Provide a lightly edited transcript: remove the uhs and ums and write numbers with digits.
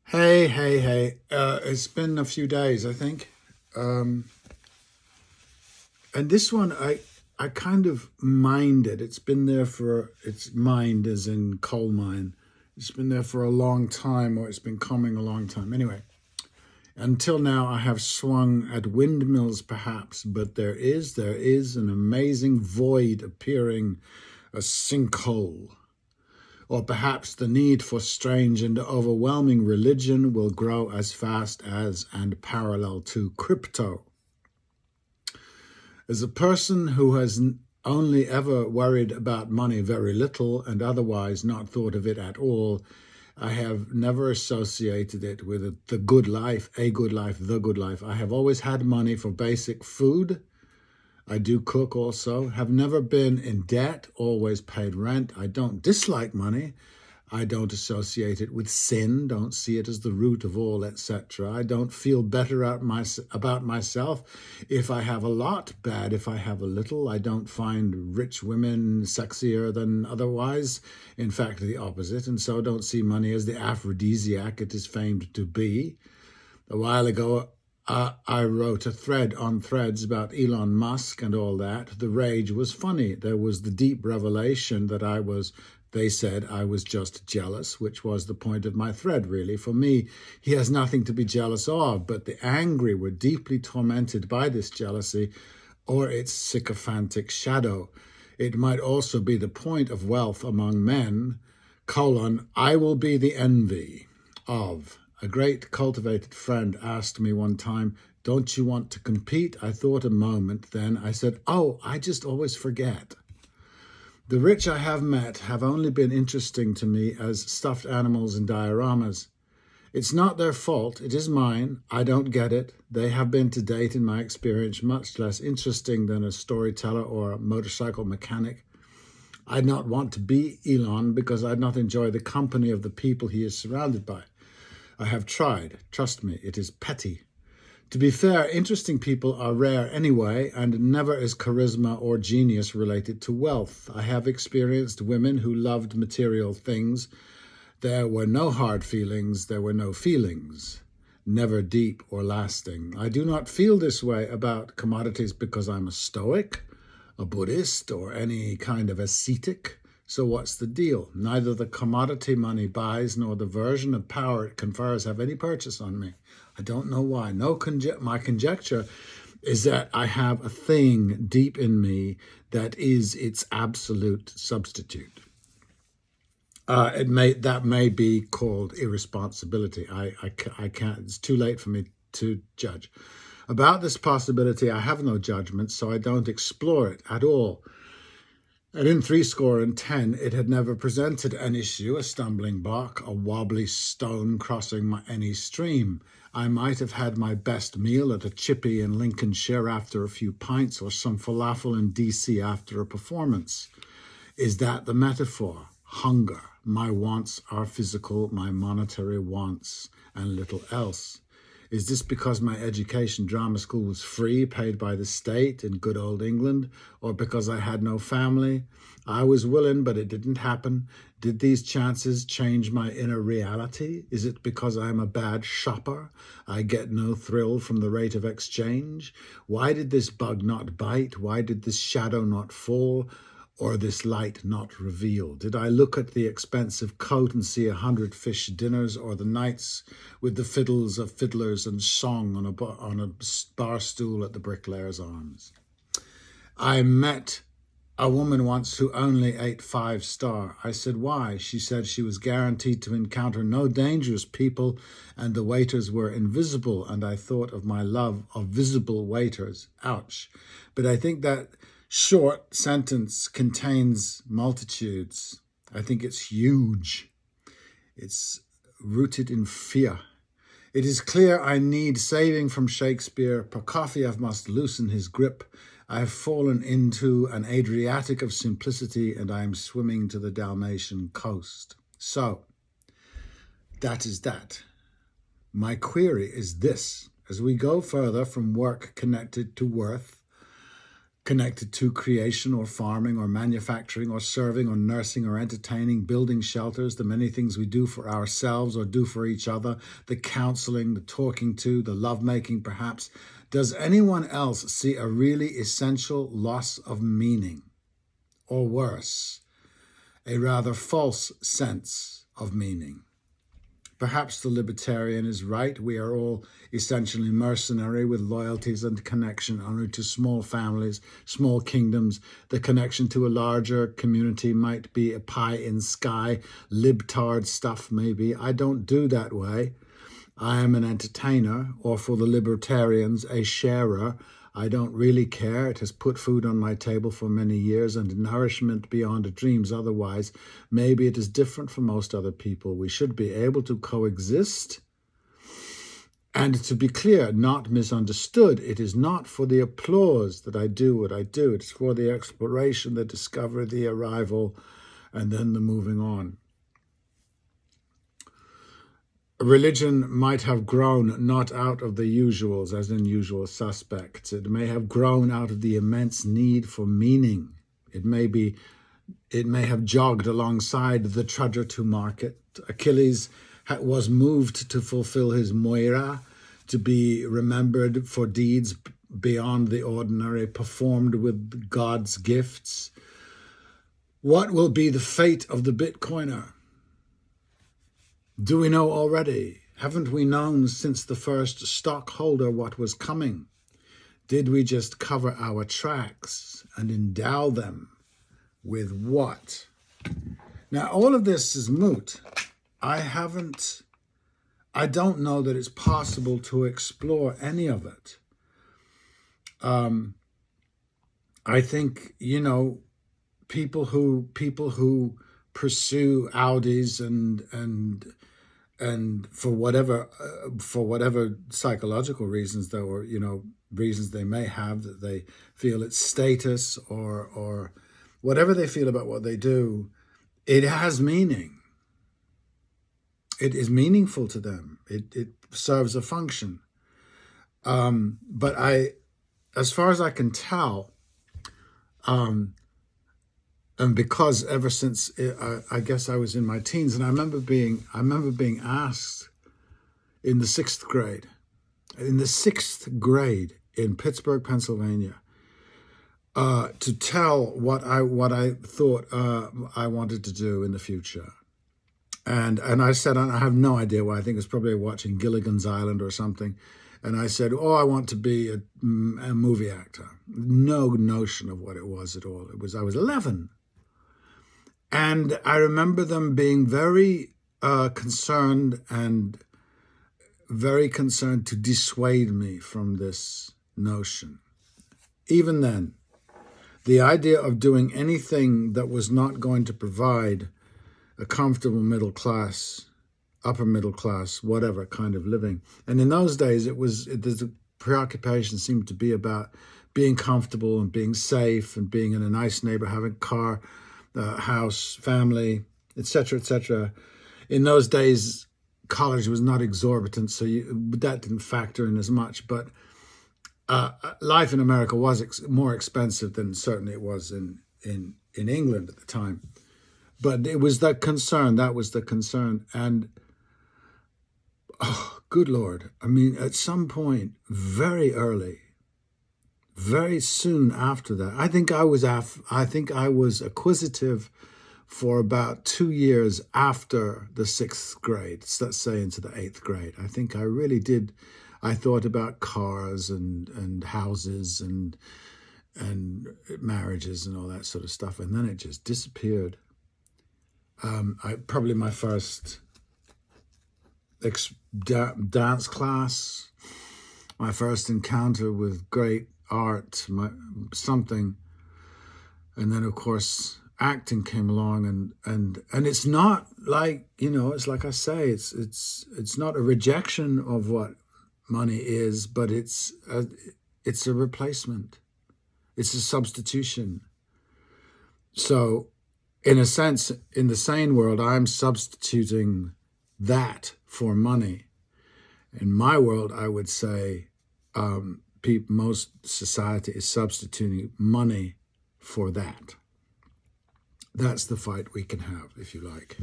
Hey. It's been a few days, I think. Um, and this one, I kind of minded. It's been there it's mined as in coal mine. It's been there for a long time, or it's been coming a long time. Anyway, until now, I have swung at windmills, perhaps, but there is an amazing void appearing, a sinkhole. Or perhaps the need for strange and overwhelming religion will grow as fast as and parallel to crypto. As a person who has only ever worried about money very little and otherwise not thought of it at all, I have never associated it with the good life, a good life, the good life. I have always had money for basic food. I do cook also, have never been in debt, always paid rent. I don't dislike money. I don't associate it with sin, don't see it as the root of all, etc. I don't feel better about myself if I have a lot, bad if I have a little. I don't find rich women sexier than otherwise. In fact, the opposite. And so don't see money as the aphrodisiac it is famed to be. A while ago, I wrote a thread on Threads about Elon Musk and all that. The rage was funny. There was the deep revelation that they said I was just jealous, which was the point of my thread, really. For me, he has nothing to be jealous of, but the angry were deeply tormented by this jealousy or its sycophantic shadow. It might also be the point of wealth among men, I will be the envy of. A great cultivated friend asked me one time, don't you want to compete? I thought a moment, then I said, oh, I just always forget. The rich I have met have only been interesting to me as stuffed animals and dioramas. It's not their fault, it is mine. I don't get it. They have been to date, in my experience, much less interesting than a storyteller or a motorcycle mechanic. I'd not want to be Elon because I'd not enjoy the company of the people he is surrounded by. I have tried. Trust me, it is petty. To be fair, interesting people are rare anyway, and never is charisma or genius related to wealth. I have experienced women who loved material things. There were no hard feelings, there were no feelings, never deep or lasting. I do not feel this way about commodities because I'm a Stoic, a Buddhist, or any kind of ascetic. So what's the deal? Neither the commodity money buys nor the version of power it confers have any purchase on me. I don't know why. My conjecture is that I have a thing deep in me that is its absolute substitute. That may be called irresponsibility. I can't. It's too late for me to judge. About this possibility, I have no judgment, so I don't explore it at all. And in 70, it had never presented an issue, a stumbling block, a wobbly stone crossing any stream. I might have had my best meal at a chippy in Lincolnshire after a few pints, or some falafel in DC after a performance. Is that the metaphor? Hunger. My wants are physical, my monetary wants, and little else. Is this because my education drama school was free, paid by the state in good old England, or because I had no family? I was willing, but it didn't happen. Did these chances change my inner reality? Is it because I am a bad shopper? I get no thrill from the rate of exchange? Why did this bug not bite? Why did this shadow not fall? Or this light not revealed? Did I look at the expensive coat and see 100 fish dinners, or the nights with the fiddles of fiddlers and song on a bar stool at the Bricklayer's Arms? I met a woman once who only ate 5-star. I said, why? She said she was guaranteed to encounter no dangerous people and the waiters were invisible. And I thought of my love of visible waiters. Ouch. But I think that short sentence contains multitudes. I think it's huge. It's rooted in fear. It is clear I need saving from Shakespeare. Prokofiev must loosen his grip. I have fallen into an Adriatic of simplicity and I am swimming to the Dalmatian coast. So, that is that. My query is this. As we go further from work connected to worth, connected to creation or farming or manufacturing or serving or nursing or entertaining, building shelters, the many things we do for ourselves or do for each other, the counseling, the talking to, the lovemaking perhaps. Does anyone else see a really essential loss of meaning? Or worse, a rather false sense of meaning? Perhaps the libertarian is right. We are all essentially mercenary with loyalties and connection only to small families, small kingdoms. The connection to a larger community might be a pie in sky, libtard stuff maybe. I don't do that way. I am an entertainer, or for the libertarians, a sharer. I don't really care. It has put food on my table for many years and nourishment beyond dreams otherwise. Maybe it is different for most other people. We should be able to coexist. And to be clear, not misunderstood, it is not for the applause that I do what I do. It's for the exploration, the discovery, the arrival, and then the moving on. Religion might have grown not out of the usuals, as in usual suspects. It may have grown out of the immense need for meaning. It may have jogged alongside the trudger to market. Achilles was moved to fulfill his moira, to be remembered for deeds beyond the ordinary, performed with God's gifts. What will be the fate of the Bitcoiner? Do we know already? Haven't we known since the first stockholder what was coming? Did we just cover our tracks and endow them with what? Now, all of this is moot. I don't know that it's possible to explore any of it. I think, people who pursue Audis and for whatever psychological reasons, though, or reasons they may have, that they feel it's status or whatever they feel about what they do, it has meaning. It is meaningful to them. It serves a function. But as far as I can tell, and because ever since I guess I was in my teens, and I remember being asked in the sixth grade in Pittsburgh, Pennsylvania, to tell what I thought I wanted to do in the future, and I said I have no idea why. I think it's probably watching Gilligan's Island or something. And I said, I want to be a movie actor. No notion of what it was at all. I was 11. And I remember them being very concerned to dissuade me from this notion. Even then, the idea of doing anything that was not going to provide a comfortable middle class, upper middle class, whatever kind of living. And in those days, the preoccupation seemed to be about being comfortable and being safe and being in a nice neighborhood, having a car, house, family, etc., etc. In those days, college was not exorbitant, so that didn't factor in as much. But life in America was more expensive than certainly it was in England at the time. But it was that concern. That was the concern. And good Lord, I mean, at some point, very early, very soon after that, I think I was acquisitive for about 2 years after the sixth grade, let's say into the eighth grade. I think I really did. I thought about cars and houses and marriages and all that sort of stuff, and then it just disappeared. Probably my first dance class, my first encounter with great art, something, and then of course acting came along, and it's not like, it's like I say, it's not a rejection of what money is, but it's a replacement, it's a substitution. So in a sense, in the sane world, I'm substituting that for money. In my world, I would say most society is substituting money for that. That's the fight we can have, if you like.